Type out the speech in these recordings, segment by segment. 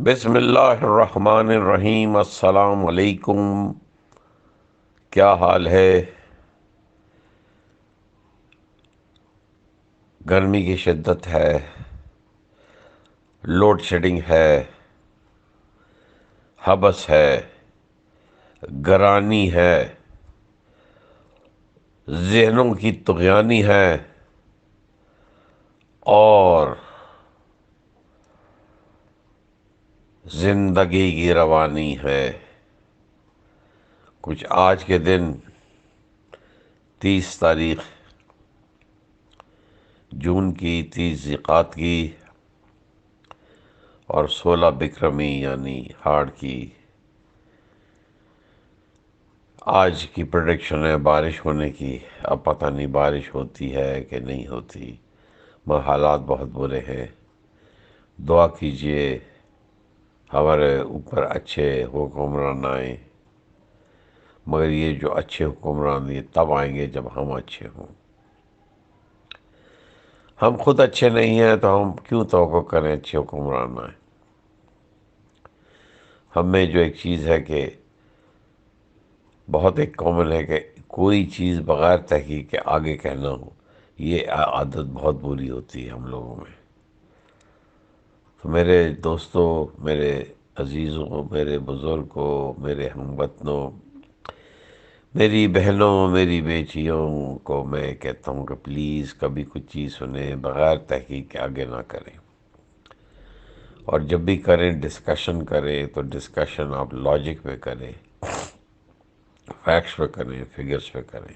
بسم اللہ الرحمن الرحیم۔ السلام علیکم۔ کیا حال ہے؟ گرمی کی شدت ہے، لوڈ شیڈنگ ہے، حبس ہے، گرانی ہے، ذہنوں کی طغیانی ہے، اور زندگی کی روانی ہے۔ کچھ آج کے دن 30 تاریخ جون کی، 30 ذی کی اور 16 بکرمی یعنی ہاڑ کی آج کی پریڈکشن ہے بارش ہونے کی۔ اب پتہ نہیں بارش ہوتی ہے کہ نہیں ہوتی، مگر حالات بہت برے ہیں۔ دعا کیجئے ہمارے اوپر اچھے حکمران آئیں، مگر یہ جو اچھے حکمران یہ تب آئیں گے جب ہم اچھے ہوں۔ ہم خود اچھے نہیں ہیں تو ہم کیوں توقع کریں اچھے حکمران آئیں؟ ہم میں جو ایک چیز ہے کہ بہت ایک کامن ہے کہ کوئی چیز بغیر تحقیق کے آگے کہنا ہو، یہ عادت بہت بری ہوتی ہے ہم لوگوں میں۔ تو میرے دوستوں، میرے عزیزوں، میرے بزرگوں، میرے ہم وطنوں، میری بہنوں، میری بیٹیوں کو میں کہتا ہوں کہ پلیز کبھی کچھ چیز سنیں بغیر تحقیق کے آگے نہ کریں، اور جب بھی کریں ڈسکشن کریں تو ڈسکشن آپ لاجک پہ کریں، فیکٹس پہ کریں، فگرز پہ کریں۔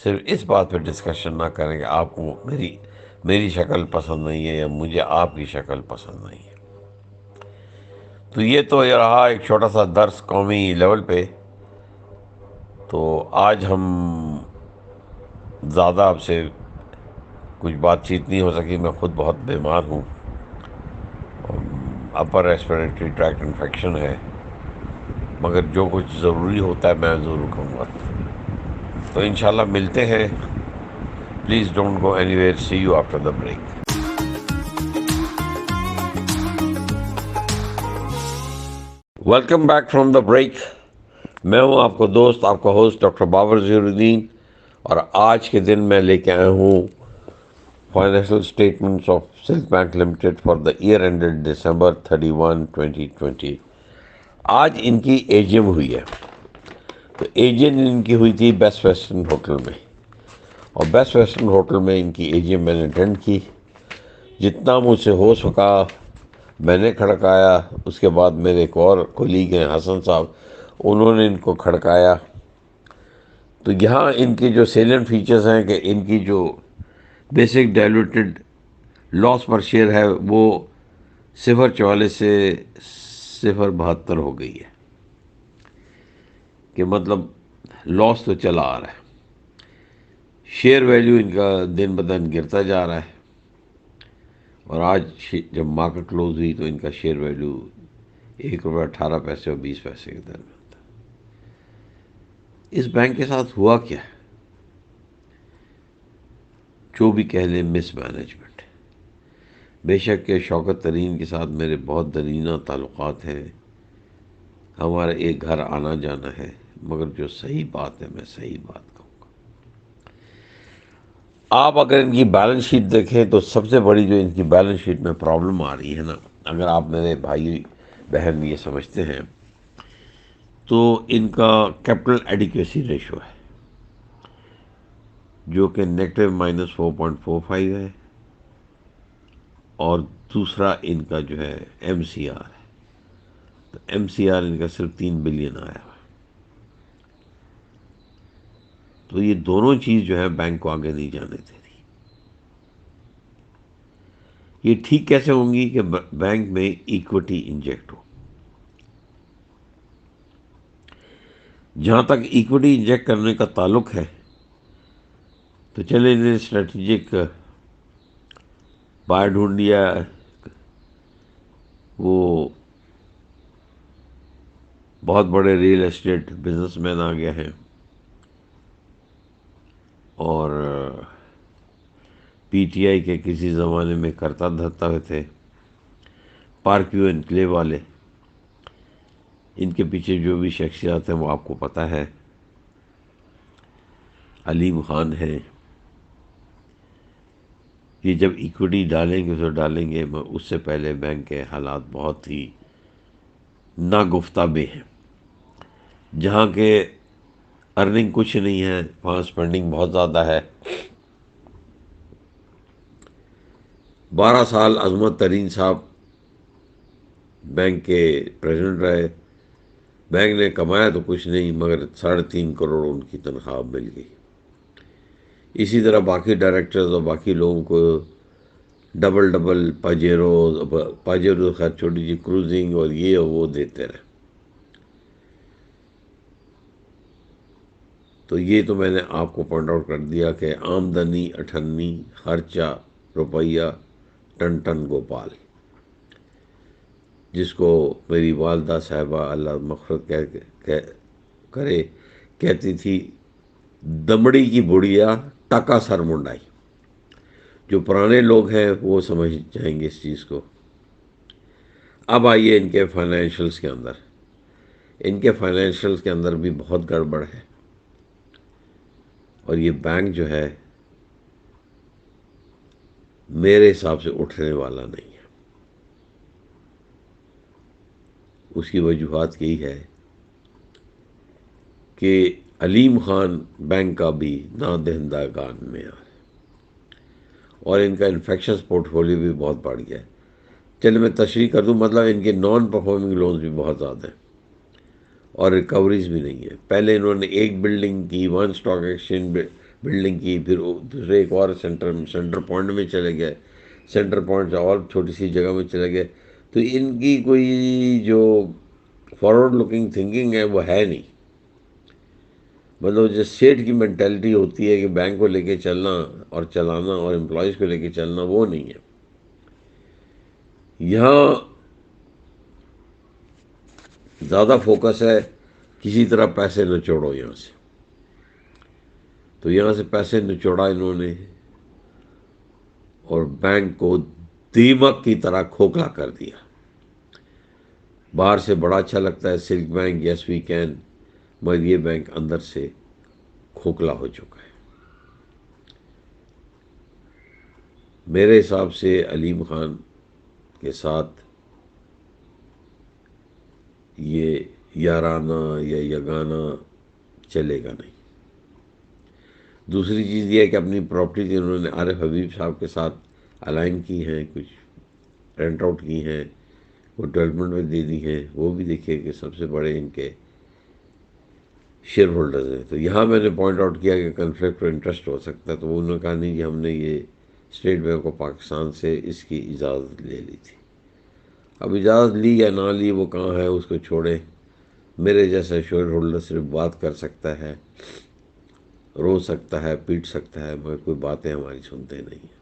صرف اس بات پہ ڈسکشن نہ کریں کہ آپ کو میری شکل پسند نہیں ہے یا مجھے آپ کی شکل پسند نہیں ہے۔ تو یہ تو یہ رہا ایک چھوٹا سا درس قومی لیول پہ۔ تو آج ہم زیادہ آپ سے کچھ بات چیت نہیں ہو سکی، میں خود بہت بیمار ہوں، اپر ریسپیریٹری ٹریکٹ انفیکشن ہے، مگر جو کچھ ضروری ہوتا ہے میں ضرور کہوں گا۔ تو انشاءاللہ ملتے ہیں۔ Please don't go anywhere, see you after the break. Welcome back from the break. میں ہوں آپ کو دوست، آپ کا ہوسٹ ڈاکٹر بابر ظہیر الدین، اور آج کے دن میں لے کے آیا ہوں financial statements of Sindh bank limited for the year ended December 31, 2020۔ آج ان کی اے جی ایم ہوئی ہے، تو اے جی ایم ان کی ہوئی تھی بیسٹ ویسٹرن ہوٹل میں، اور بیسٹ ویسٹرن ہوٹل میں ان کی اے جی ایم میں نے اٹینڈ کی۔ جتنا مجھ سے ہو سکا میں نے کھڑکایا، اس کے بعد میرے ایک اور کولیگ ہیں حسن صاحب، انہوں نے ان کو کھڑکایا۔ تو یہاں ان کے جو سیلینٹ فیچرز ہیں کہ ان کی جو بیسک ڈائلوٹڈ لاس پر شیئر ہے وہ 0.44 سے 0.72 ہو گئی ہے، کہ مطلب لاس تو چلا آ رہا ہے۔ شیئر ویلیو ان کا دن بدن گرتا جا رہا ہے، اور آج جب مارکیٹ کلوز ہوئی تو ان کا شیئر ویلیو ₹1.18 اور 20 پیسے کے درمیان تھا۔ اس بینک کے ساتھ ہوا کیا ہے؟ جو بھی کہہ لیں مس مینجمنٹ۔ بے شک کہ شوکت ترین کے ساتھ میرے بہت درینہ تعلقات ہیں، ہمارا ایک گھر آنا جانا ہے، مگر جو صحیح بات ہے میں صحیح بات کہوں گا۔ آپ اگر ان کی بیلنس شیٹ دیکھیں تو سب سے بڑی جو ان کی بیلنس شیٹ میں پرابلم آ رہی ہے نا، اگر آپ میرے بھائی بہن یہ سمجھتے ہیں تو ان کا کیپٹل ایڈیکویسی ریشو ہے، جو کہ -4.45 ہے، اور دوسرا ان کا جو ہے ایم سی آر ہے، تو ایم سی آر ان کا صرف 3 بلین آیا ہے۔ تو یہ دونوں چیز جو ہے بینک کو آگے نہیں جانے دے رہی۔ یہ ٹھیک کیسے ہوں گی کہ بینک میں ایکوٹی انجیکٹ ہو؟ جہاں تک ایکوٹی انجیکٹ کرنے کا تعلق ہے تو چلے انہیں اسٹریٹجک بائر ڈھونڈ لیا، وہ بہت بڑے ریئل اسٹیٹ بزنس مین آ گیا ہے، اور پی ٹی آئی کے کسی زمانے میں کرتا دھرتا ہوئے تھے، پارک ویو انکلیو والے، ان کے پیچھے جو بھی شخصیات ہیں وہ آپ کو پتہ ہے، علیم خان ہے. یہ جب ایکوٹی ڈالیں گے تو ڈالیں گے، اس سے پہلے بینک کے حالات بہت ہی ناگفتہ بے ہیں. جہاں کے ارننگ کچھ نہیں ہے، وہاں اسپینڈنگ بہت زیادہ ہے. 12 سال عظمت ترین صاحب بینک کے پریزیڈنٹ رہے. بینک نے کمایا تو کچھ نہیں، مگر 3.5 کروڑ ان کی تنخواہ مل گئی. اسی طرح باقی ڈائریکٹرز اور باقی لوگوں کو ڈبل ڈبل پاجیرو خیر چھوٹی جی کروزنگ اور یہ اور وہ دیتے رہے. تو یہ تو میں نے آپ کو پوائنٹ آؤٹ کر دیا کہ آمدنی 98، خرچہ روپیہ ٹن ٹن گوپال. جس کو میری والدہ صاحبہ اللہ مغفرت کرے کہتی تھی، دمڑی کی بڑھیا ٹکا سر منڈائی. جو پرانے لوگ ہیں وہ سمجھ جائیں گے اس چیز کو. اب آئیے ان کے فائنینشلز کے اندر. ان کے فائنینشلز کے اندر بھی بہت گڑبڑ ہے، اور یہ بینک جو ہے میرے حساب سے اٹھنے والا نہیں ہے. اس کی وجوہات یہی ہے کہ علیم خان بینک کا بھی نادہندگان میں آ رہا ہے، اور ان کا انفیکشس پورٹ فولیو بھی بہت بڑھ گیا ہے. چلے میں تشریح کر دوں، مطلب ان کے نان پرفارمنگ لونز بھی بہت زیادہ ہیں اور ریکوریز بھی نہیں ہے. پہلے انہوں نے ایک بلڈنگ کی، 1 اسٹاک ایکسچینج بلڈنگ کی، پھر دوسرے ایک اور سینٹر پوائنٹ میں چلے گئے، سینٹر پوائنٹ سے اور چھوٹی سی جگہ میں چلے گئے. تو ان کی کوئی جو فارورڈ لکنگ تھنکنگ ہے وہ ہے نہیں. مطلب جو اسٹیٹ کی مینٹیلٹی ہوتی ہے کہ بینک کو لے کے چلنا اور چلانا اور امپلائیز کو لے کے چلنا، وہ نہیں ہے. یہاں زیادہ فوکس ہے کسی طرح پیسے نچوڑو یہاں سے. تو یہاں سے پیسے نچوڑا انہوں نے، اور بینک کو دیمک کی طرح کھوکھلا کر دیا. باہر سے بڑا اچھا لگتا ہے silk bank, yes we can, مگر یہ بینک اندر سے کھوکھلا ہو چکا ہے. میرے حساب سے علیم خان کے ساتھ یہ یارانہ یا یگانہ چلے گا نہیں. دوسری چیز یہ ہے کہ اپنی پراپرٹیز انہوں نے عارف حبیب صاحب کے ساتھ الائن کی ہیں، کچھ رینٹ آؤٹ کی ہیں، وہ ڈیولپمنٹ میں دے دی ہیں. وہ بھی دیکھیے کہ سب سے بڑے ان کے شیئر ہولڈرز ہیں. تو یہاں میں نے پوائنٹ آؤٹ کیا کہ کنفلکٹ آف انٹرسٹ ہو سکتا ہے. تو انہوں نے کہا نہیں جی، ہم نے یہ اسٹیٹ بینک آف پاکستان سے اس کی اجازت لے لی تھی. اب اجازت لی یا نہ لی وہ کہاں ہے، اس کو چھوڑیں. میرے جیسا شیئر ہولڈر صرف بات کر سکتا ہے، رو سکتا ہے، پیٹ سکتا ہے، مگر کوئی باتیں ہماری سنتے نہیں ہیں.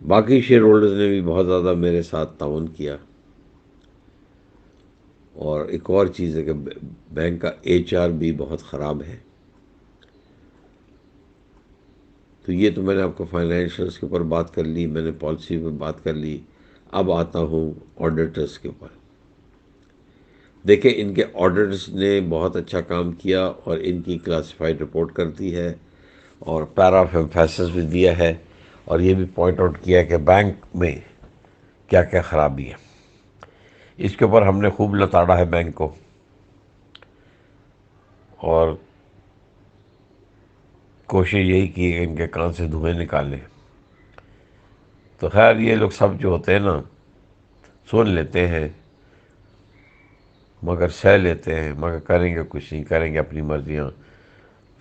باقی شیئر ہولڈرز نے بھی بہت زیادہ میرے ساتھ تعاون کیا. اور ایک اور چیز ہے کہ بینک کا HR بھی بہت خراب ہے. تو یہ تو میں نے آپ کو فائنینشلز کے اوپر بات کر لی، میں نے پالیسی پہ بات کر لی. اب آتا ہوں آڈیٹرز کے اوپر. دیکھیں ان کے آڈیٹرز نے بہت اچھا کام کیا، اور ان کی کلاسیفائڈ رپورٹ کرتی ہے اور پیرا آف ایمفیسس بھی دیا ہے، اور یہ بھی پوائنٹ آؤٹ کیا کہ بینک میں کیا کیا خرابی ہے. اس کے اوپر ہم نے خوب لتاڑا ہے بینک کو، اور کوشش یہی کی کہ ان کے کان سے دھوئیں نکالیں. تو خیر یہ لوگ سب جو ہوتے ہیں نا، سن لیتے ہیں مگر سہ لیتے ہیں، مگر کریں گے کچھ نہیں، کریں گے اپنی مرضیاں.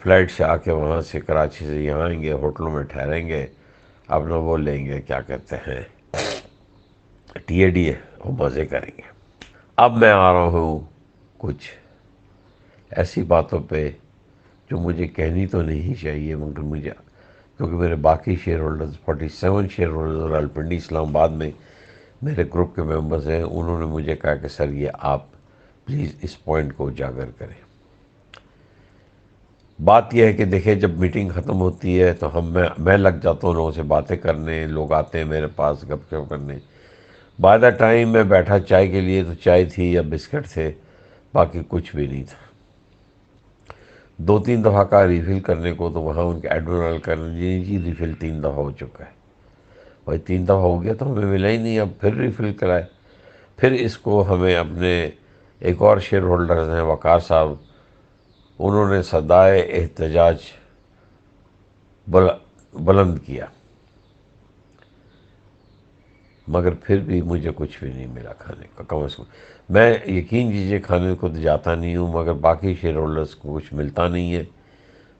فلائٹ سے آ کے وہاں سے کراچی سے یہاں آئیں گے، ہوٹلوں میں ٹھہریں گے، اپنا وہ لیں گے، کیا کہتے ہیں TAD ہے، وہ مزے کریں گے. اب میں آ رہا ہوں کچھ ایسی باتوں پہ جو مجھے کہنی تو نہیں چاہیے، مگر مجھے کیونکہ میرے باقی شیئر ہولڈرز 47 شیئر ہولڈرز اور الپنڈی اسلام آباد میں میرے گروپ کے ممبرز ہیں، انہوں نے مجھے کہا کہ سر یہ آپ پلیز اس پوائنٹ کو اجاگر کریں. بات یہ ہے کہ دیکھیں جب میٹنگ ختم ہوتی ہے تو میں لگ جاتا ہوں لوگوں سے باتیں کرنے، لوگ آتے ہیں میرے پاس گپ شپ کرنے، بائی دا ٹائم میں بیٹھا چائے کے لیے تو چائے تھی یا بسکٹ تھے، باقی کچھ بھی نہیں تھا۔ 2-3 دفعہ کا ریفل کرنے کو تو وہاں ان کے ایڈمرل کرنے جی ریفل 3 دفعہ ہو چکا ہے۔ بھائی 3 دفعہ ہو گیا تو ہمیں ملا ہی نہیں، اب پھر ریفل کرائے۔ پھر اس کو ہمیں اپنے ایک اور شیئر ہولڈرز ہیں وقار صاحب، انہوں نے صدائے احتجاج بلند کیا، مگر پھر بھی مجھے کچھ بھی نہیں ملا کھانے کا۔ کم از کم میں یقین کیجیے کھانے کو تو جاتا نہیں ہوں، مگر باقی شیئر ہولڈرز کو کچھ ملتا نہیں ہے۔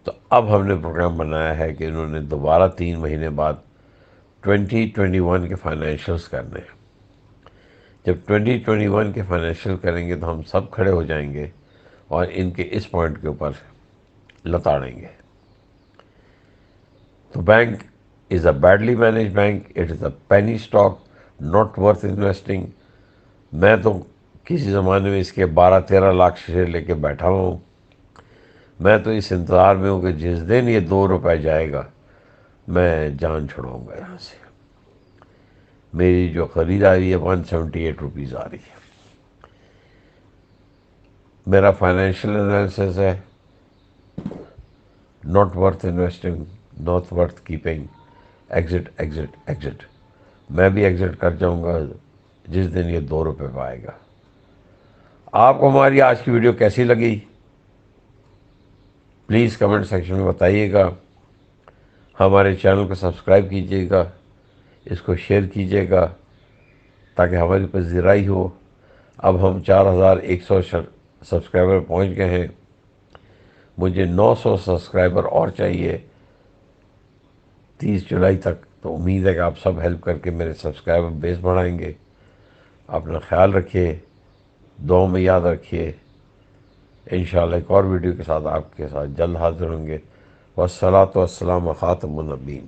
تو اب ہم نے پروگرام بنایا ہے کہ انہوں نے دوبارہ 3 مہینے بعد 2021 کے فائنینشلز کرنے ہیں۔ جب 2021 کے فائنینشیل کریں گے تو ہم سب کھڑے ہو جائیں گے اور ان کے اس پوائنٹ کے اوپر لتاڑیں گے۔ تو bank is a badly manage bank, it is a penny stock not worth investing. میں تو کسی زمانے میں اس کے 12-13 لاکھ شیئر لے کے بیٹھا ہوا ہوں۔ میں تو اس انتظار میں ہوں کہ جس دن یہ 2 روپے جائے گا میں جان چھڑاؤں گا یہاں سے۔ میری جو خرید آ رہی ہے 178 روپیز آ رہی ہے۔ میرا فائنینشیل انالیسس ہے not worth investing, not worth keeping, exit exit exit. میں بھی ایگزٹ کر جاؤں گا جس دن یہ 2 روپے پہ آئے گا۔ آپ کو ہماری آج کی ویڈیو کیسی لگی پلیز کمنٹ سیکشن میں بتائیے گا۔ ہمارے چینل کو سبسکرائب کیجیے گا، اس کو شیئر کیجیے گا تاکہ ہماری پذیرائی ہو۔ اب ہم 4100 سبسکرائبر پہنچ گئے ہیں، مجھے 900 سبسکرائبر اور چاہیے 30 جولائی تک۔ تو امید ہے کہ آپ سب ہیلپ کر کے میرے سبسکرائبر بیس بڑھائیں گے۔ اپنا خیال رکھیے، دعاؤں میں یاد رکھیے۔ انشاءاللہ ایک اور ویڈیو کے ساتھ آپ کے ساتھ جلد حاضر ہوں گے۔ والصلاۃ والسلام خاتم النبیین۔